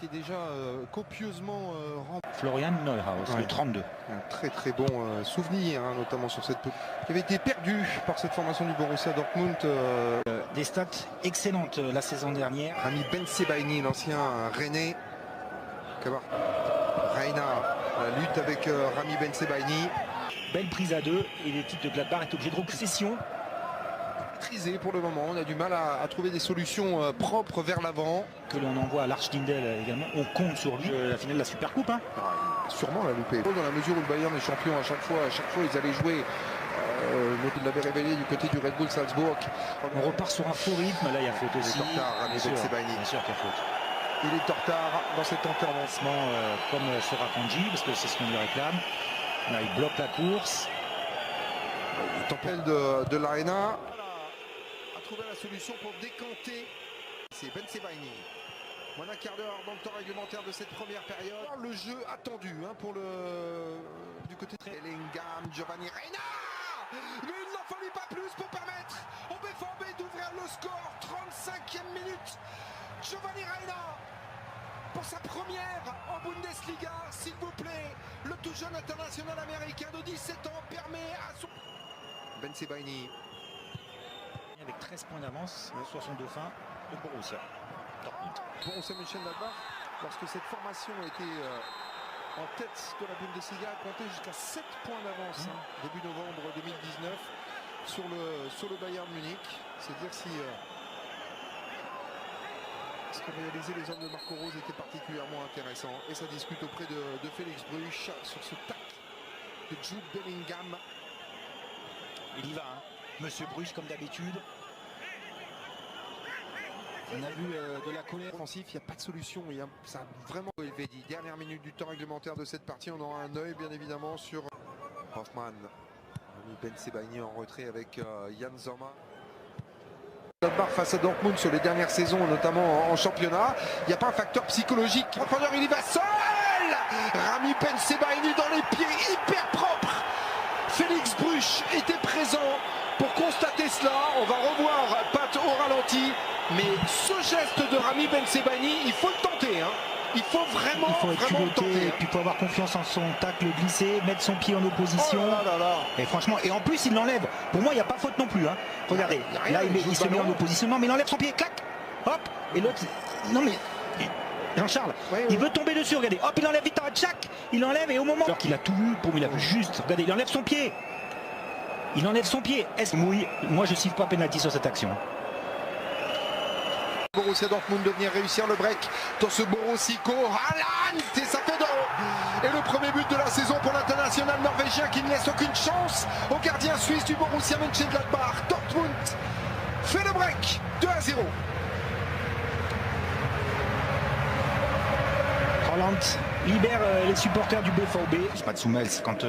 qui est déjà copieusement rempli. Florian Neuhaus, Ouais. le 32. Un très très bon souvenir, hein, notamment sur cette qui avait été perdu par cette formation du Borussia Dortmund. Des stats excellentes la saison dernière. Rami Bensebaini, l'ancien Rennais. Reina, la lutte avec Rami Bensebaini. Belle prise à deux et l'équipe de Gladbach est obligée de repossession. Maîtrisé pour le moment, on a du mal à trouver des solutions propres vers l'avant. Que l'on envoie à l'Archdindel également, on compte sur lui. La finale de la Supercoupe. Hein. Sûrement la loupé. Dans la mesure où le Bayern est champion à chaque fois ils allaient jouer. Il l'avait révélé du côté du Red Bull Salzbourg. On repart sur un faux rythme, là il y a faute aussi. Il est en retard, Rami Bensebaini. Bien sûr qu'il y a faute. Il est en retard dans cette intervention. Comme sera Kanji, parce que c'est ce qu'on lui réclame. Là il bloque la course. Il tempête de l'Arena. A trouvé la solution pour décanter. C'est Bensebaini. Moins d'un quart d'heure dans le temps réglementaire de cette première période. Le jeu attendu pour du côté de Bellingham, Giovanni Reina. Mais il n'en fallait pas plus pour permettre au BVB d'ouvrir le score. 35e minute. Giovanni Reina pour sa première en Bundesliga, s'il vous plaît. Le tout jeune international américain de 17 ans permet à son... Bensebaini. Avec 13 points d'avance sur son dauphin, le Borussia Dortmund. Borussia Mönchengladbach, lorsque cette formation était en tête de la Bundesliga, a compté jusqu'à 7 points d'avance début novembre 2019 sur le Bayern Munich. C'est dire si ce que réalisaient les hommes de Marco Rose était particulièrement intéressant. Et ça discute auprès de Félix Bruch sur ce tac de Jude Bellingham. Il y va, Monsieur Bruch comme d'habitude. On a vu de la colère. Offensif, il n'y a pas de solution. Ça a vraiment élevé. Dernière minute du temps réglementaire de cette partie. On aura un œil bien évidemment sur Hoffmann. Bensebaini en retrait avec Yann Sommer. Gladbach face à Dortmund sur les dernières saisons, notamment en championnat. Il n'y a pas un facteur psychologique. Profondeur, il y va seul. Rami Bensebaini dans les pieds, hyper propre. Félix Bruch était présent pour constater cela. On va revoir Pat au ralenti. Mais ce geste de Rami Bensebaini, il faut le tenter. Il faut vraiment, être vraiment le culotté, tenter. et puis il faut avoir confiance en son tacle glissé, mettre son pied en opposition. Oh là là. Et franchement, et en plus il l'enlève. Pour moi, il n'y a pas faute non plus. Regardez, y a rien, là il joue il se le met en ballon. opposition. Non, mais il enlève son pied, clac, hop. Et l'autre, non mais Jean-Charles, il veut tomber dessus. Regardez, hop, il enlève vite, tchac, il enlève et au moment. Alors qu'il a tout vu, pour moi, il a vu juste. Regardez, il enlève son pied. Il enlève son pied. Est-ce mouille? Moi, je ne siffle pas pénalty sur cette action. Borussia Dortmund de venir réussir le break dans ce Borussia Haaland et ça fait dans. Et le premier but de la saison pour l'international norvégien qui ne laisse aucune chance au gardien suisse du Borussia Mönchengladbach. Dortmund fait le break 2-0. Haaland libère les supporters du BVB. C'est pas de Soumels quand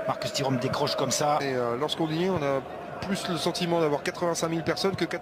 Marcus Thuram décroche comme ça. Et lorsqu'on y est, on a plus le sentiment d'avoir 85 000 personnes que 4...